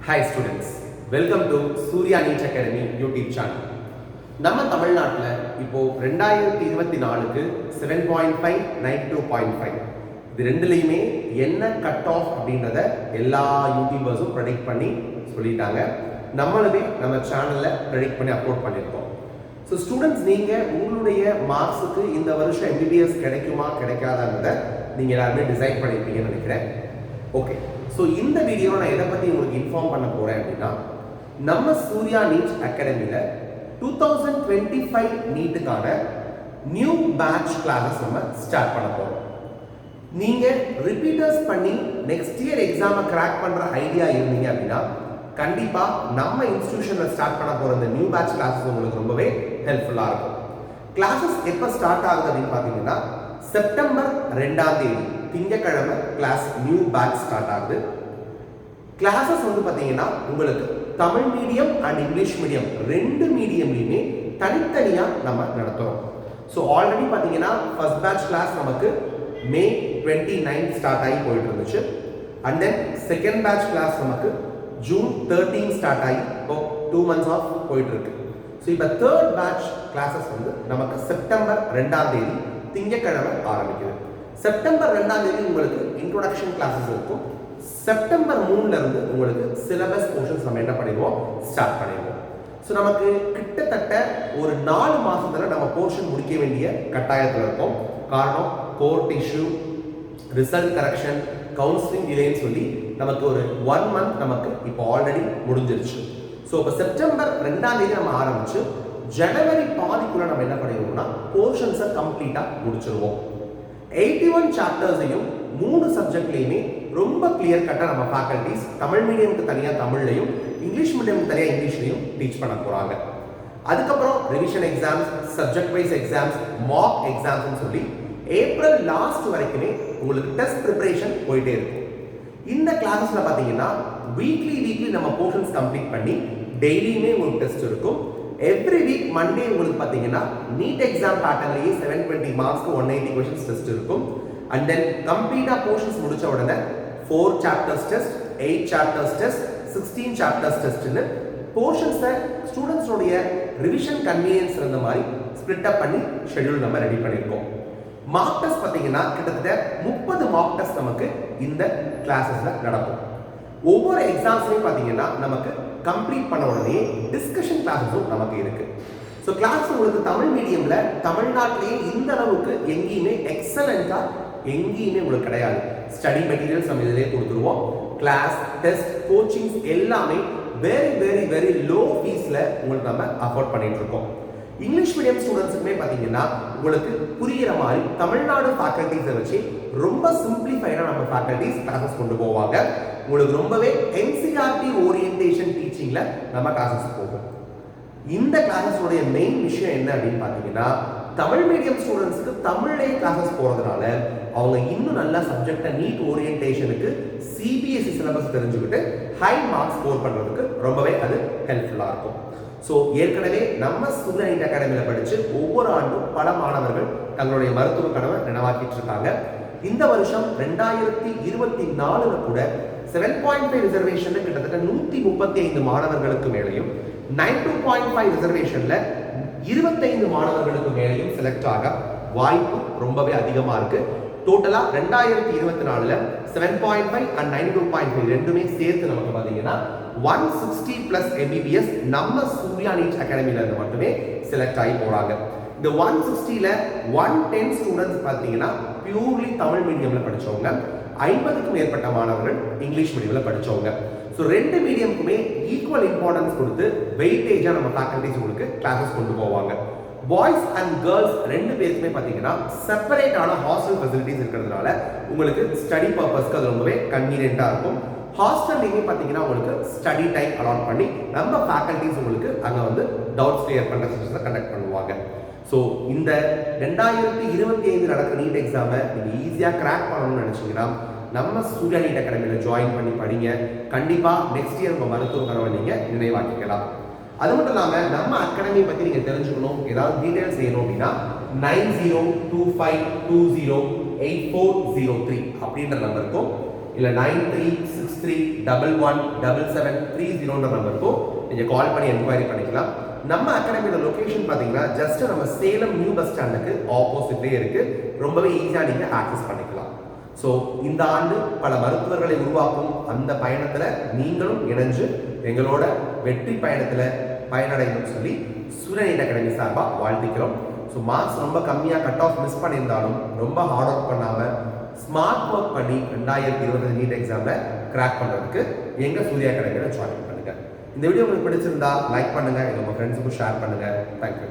Hi students, welcome to Surya NEET Academy YouTube channel. நம்ம தமிழ்நாட்டில் இப்போ 2024க்கு 7.5 92.5 இது ரெண்டுலையுமே என்ன கட் ஆஃப் அப்படின்றத எல்லா யூடியூபர்ஸும் ப்ரெடிக்ட் பண்ணி சொல்லிட்டாங்க. நம்மளுமே நம்ம சேனலில் ப்ரெடிக்ட் பண்ணி அப்லோட் பண்ணியிருக்கோம். ஸோ ஸ்டூடெண்ட்ஸ் நீங்கள் உங்களுடைய மார்க்ஸுக்கு இந்த வருஷம் MBBS கிடைக்குமா கிடைக்காதன்றதை நீங்கள் எல்லாருமே டிசைட் பண்ணியிருப்பீங்கன்னு நினைக்கிறேன். ஓகே, ஸோ இந்த வீடியோவில் நான் எதை பற்றி உங்களுக்கு இன்ஃபார்ம் பண்ண போகிறேன் அப்படின்னா, நம்ம சூர்யா நீட் அகாடமியில் 2025 நீட்டுக்கான நியூ பேட்ச் கிளாஸஸ் நம்ம ஸ்டார்ட் பண்ண போகிறோம். நீங்கள் ரிப்பீட்டர்ஸ் பண்ணி நெக்ஸ்ட் இயர் எக்ஸாமை கிராக் பண்ணுற ஐடியா இருந்தீங்க அப்படின்னா கண்டிப்பாக நம்ம இன்ஸ்டிடியூஷனில் ஸ்டார்ட் பண்ண போகிற இந்த நியூ பேட்ச் கிளாஸஸ் உங்களுக்கு ரொம்பவே ஹெல்ப்ஃபுல்லாக இருக்கும். கிளாஸஸ் எப்போ ஸ்டார்ட் ஆகுது அப்படின்னு பார்த்தீங்கன்னா செப்டம்பர் 2ஆம் தேதி திங்கக்கிழமை கிளாஸ் நியூ பேட்ச் ஸ்டார்ட் ஆகுது. கிளாஸஸ் வந்து பார்த்தீங்கன்னா உங்களுக்கு Tamil medium and English medium ரெண்டு மீடியம்லையுமே தனித்தனியாக நம்ம நடத்துகிறோம். ஸோ ஆல்ரெடி பார்த்தீங்கன்னா ஃபர்ஸ்ட் பேட்ச் கிளாஸ் நமக்கு May 29 ஸ்டார்ட் ஆகி போயிட்டு இருந்துச்சு. And then second batch class நமக்கு June 13 ஸ்டார்ட் ஆகி இப்போ 2 months ஆஃப் போயிட்டு இருக்கு. ஸோ இப்போ தேர்ட் பேட்ச் கிளாஸஸ் வந்து நமக்கு செப்டம்பர் 2ஆம் தேதி திங்கக்கிழமை ஆரம்பிக்குது. செப்டம்பர் 2ஆம் தேதி உங்களுக்கு இன்ட்ரோடக்ஷன் கிளாஸஸ் இருக்கும். செப்டம்பர் 3ல இருந்து உங்களுக்கு சிலபஸ் போர்ஷன்ஸ் நம்ம என்ன பண்ணிடுவோம், ஸ்டார்ட் பண்ணிடுவோம். ஸோ நமக்கு கிட்டத்தட்ட ஒரு 4 மாசத்துல நம்ம போர்ஷன் முடிக்க வேண்டிய கட்டாயத்தில் இருக்கும். காரணம் court issue, result correction, counselling டிலேன்னு சொல்லி நமக்கு ஒரு 1 month நமக்கு இப்போ ஆல்ரெடி முடிஞ்சிருச்சு. ஸோ இப்போ செப்டம்பர் 2ஆம் தேதி நம்ம ஆரம்பிச்சு ஜனவரி பாதிக்குள்ள நம்ம என்ன பண்ணிடுவோம்னா போர்ஷன்ஸை கம்ப்ளீட்டாக முடிச்சிருவோம். 81 சாப்டர்ஸையும் 3 சப்ஜெக்ட்லையுமே ரொம்ப கிளியர் கட்டாக நம்ம ஃபேக்கல்டிஸ் தமிழ் மீடியமுக்கு தனியாக தமிழ்லையும் இங்கிலீஷ் மீடியமுக்கு தனியாக இங்கிலீஷ்லையும் டீச் பண்ண போகிறாங்க. அதுக்கப்புறம் revision exams, subject wise exams, mock எக்ஸாம்ஸ்னு சொல்லி ஏப்ரல் லாஸ்ட் வரைக்குமே உங்களுக்கு டெஸ்ட் ப்ரிப்பரேஷன் போயிட்டே இருக்கும். இந்த கிளாஸஸில் பார்த்தீங்கன்னா வீக்லி நம்ம போர்ஷன்ஸ் கம்ப்ளீட் பண்ணி டெய்லியுமே உங்களுக்கு டெஸ்ட் இருக்கும். எவ்ரி வீக் மண்டே உங்களுக்கு பார்த்தீங்கன்னா நீட் எக்ஸாம் பேட்டர்ன்லேயே 720 மார்க்ஸ்க்கு 180 கொஸ்டின்ஸ் டெஸ்ட் இருக்கும். அண்ட் தென் கம்ப்ளீட்டாக போர்ஷன்ஸ் முடிச்ச உடனே 4 chapters test, 8 chapters test, 16 chapters டெஸ்ட்னு போர்ஷன்ஸை ஸ்டூடெண்ட்ஸோடைய ரிவிஷன் கன்வீனியன்ஸ் இருந்த மாதிரி ஸ்பிளிட் அப் பண்ணி ஷெட்யூல் நம்ம ரெடி பண்ணியிருக்கோம். மார்க் டெஸ்ட் பார்த்தீங்கன்னா கிட்டத்தட்ட 30 மார்க் டெஸ்ட் நமக்கு இந்த கிளாஸஸில் நடக்கும். ஒவ்வொரு எக்ஸாம்ஸ்லையும் பார்த்தீங்கன்னா நமக்கு கம்ப்ளீட் பண்ண உடனே டிஸ்கஷன் கிளாஸஸும் நமக்கு இருக்கு. ஸோ கிளாஸ் உங்களுக்கு தமிழ் மீடியம்ல தமிழ்நாட்டிலேயே இந்த அளவுக்கு எங்கேயுமே எக்ஸலண்டா எங்கேயுமே உங்களுக்கு கிடையாது. ஸ்டடி மெட்டீரியல்ஸ் நம்ம இதிலே கொடுத்துருவோம். கிளாஸ், டெஸ்ட், கோச்சிங்ஸ் எல்லாமே வெரி வெரி வெரி லோ ஃபீஸ்ல உங்களுக்கு நம்ம அஃபோர்ட் பண்ணிட்டு இருக்கோம். இங்கிலீஷ் மீடியம் ஸ்டூடெண்ட்ஸுக்குமே பார்த்தீங்கன்னா உங்களுக்கு புரிகிற மாதிரி தமிழ்நாடு ஃபேக்கல்டிஸை வச்சு ரொம்ப சிம்பிளிஃபைடாக நம்ம ஃபேக்கல்டிஸ் கிளாஸஸ் கொண்டு போவாங்க. உங்களுக்கு ரொம்பவே NCERT ஓரியன்டேஷன் டீச்சிங்கில் நம்ம கிளாஸஸ் போகும். இந்த கிளாஸஸோடைய மெயின் விஷயம் என்ன அப்படின்னு பார்த்தீங்கன்னா தமிழ் மீடியம் ஸ்டூடெண்ட்ஸுக்கு தமிழ்லேயே கிளாஸஸ் போகிறதுனால அவங்க இன்னும் நல்லா சப்ஜெக்டை நீட் ஓரியன்டேஷனுக்கு CBSE சிலபஸ் தெரிஞ்சுக்கிட்டு ஹை மார்க்ஸ் ஸ்கோர் பண்ணுறதுக்கு ரொம்பவே அது ஹெல்ப்ஃபுல்லாக இருக்கும். ஸோ ஏற்கனவே நம்ம சூர்யா நீட் அகாடமியில் படித்து ஒவ்வொரு ஆண்டும் பல மாணவர்கள் தங்களுடைய மருத்துவ கனவை நினைவாக்கிட்டு இருக்காங்க. இந்த வருஷம் 2024 கூட 7.5 ரிசர்வேஷன்ல கிட்டத்தட்ட 135 மாணவர்களுக்கு மேலையும் 92.5 ரிசர்வேஷன்ல 25 மாணவர்களுக்கு மேலையும் செலக்ட் ஆக வாய்ப்பு ரொம்பவே அதிகமாக இருக்கு. டோட்டலா 2024ல 7.5 and 92.5 ரெண்டுமே சேர்த்து நமக்கு பார்த்தீங்கன்னா 160+ MBBS நம்ம சூர்யா நீட் அகாடமியில இருந்து மட்டுமே செலக்ட் ஆகி போறாங்க. இந்த 160ல 110 ஸ்டூடெண்ட்ஸ் பார்த்தீங்கன்னா பியூர்லி தமிழ் மீடியம்ல படிச்சவங்க, 50க்கும் மேற்பட்ட மாணவர்கள் இங்கிலீஷ் மீடியம்ல படிச்சவங்க. ஸோ ரெண்டு மீடியமுக்குமே ஈக்குவல் இம்பார்ட்டன்ஸ் கொடுத்து வெயிட்டேஜா நம்ம ஃபேக்கல்டிஸ் உங்களுக்கு கிளாஸஸ் கொண்டு போவாங்க. பாய்ஸ் அண்ட் கேர்ள்ஸ் ரெண்டு பேருக்குமே பார்த்தீங்கன்னா செப்பரேட்டான ஹாஸ்டல் ஃபெசிலிட்டிஸ் இருக்கிறதுனால உங்களுக்கு ஸ்டடி பர்பஸ்க்கு அது ரொம்பவே கன்வீனியன்ட்டாக இருக்கும். ஹாஸ்டல்லையுமே பார்த்தீங்கன்னா உங்களுக்கு ஸ்டடி டைம் அலாட் பண்ணி நம்ம ஃபேக்கல்டிஸ் உங்களுக்கு அங்கே வந்து டவுட்ஸ் கிளியர் பண்ணுற செஷன்ஸை கண்டக்ட் பண்ணுவாங்க. ஸோ இந்த 2025 நடக்கிற நீட் எக்ஸாமை நீங்கள் ஈஸியாக கிராக் பண்ணணும்னு நினச்சிங்கன்னா நம்ம சூர்யா நீட் அகாடமியில் ஜாயின் பண்ணி படிங்க. கண்டிப்பாக நெக்ஸ்ட் இயர் உங்கள் மருத்துவ கனவை நீங்கள் நினைவாக்கிக்கலாம். அது மட்டும் இல்லாமல் நம்ம அகாடமியை பற்றி நீங்கள் தெரிஞ்சுக்கணும், ஏதாவது டீடைல்ஸ் செய்யணும் அப்படின்னா 9025208403 அப்படின்ற நம்பருக்கும் இல்லை 9363 63117730 நம்பருக்கும் நீங்கள் கால் பண்ணி என்கொயரி பண்ணிக்கலாம். நம்ம அகாடமியோட லொகேஷன் பார்த்தீங்கன்னா ஜஸ்ட் நம்ம சேலம் நியூ பஸ் ஸ்டாண்டுக்கு ஆப்போசிட்லேயே இருக்கு. ரொம்பவே ஈஸியாக நீங்கள் ஆக்சஸ் பண்ணிக்கலாம். ஸோ இந்த ஆண்டு பல மருத்துவர்களை உருவாக்கும் அந்த பயணத்தில் நீங்களும் இணைஞ்சு எங்களோட வெற்றி பயணத்தில் பயனடையணும்னு சொல்லி சூர்யா நீட் அகாடமி சார்பாக வாழ்த்திக்கிறோம். ஸோ மார்க்ஸ் ரொம்ப கம்மியாக கட் ஆஃப் மிஸ் பண்ணியிருந்தாலும் ரொம்ப ஹார்ட் ஒர்க் பண்ணாமல் ஸ்மார்ட் ஒர்க் பண்ணி 2020 நீட் எக்ஸாமில் கிராக் பண்ணுறதுக்கு எங்கள் சூர்யா அகாடமியில் ஜாயின் பண்ணுங்கள். இந்த வீடியோ உங்களுக்கு பிடிச்சிருந்தா லைக் பண்ணுங்கள், உங்கள் ஃப்ரெண்ட்ஸுக்கும் ஷேர் பண்ணுங்கள். தேங்க்யூ.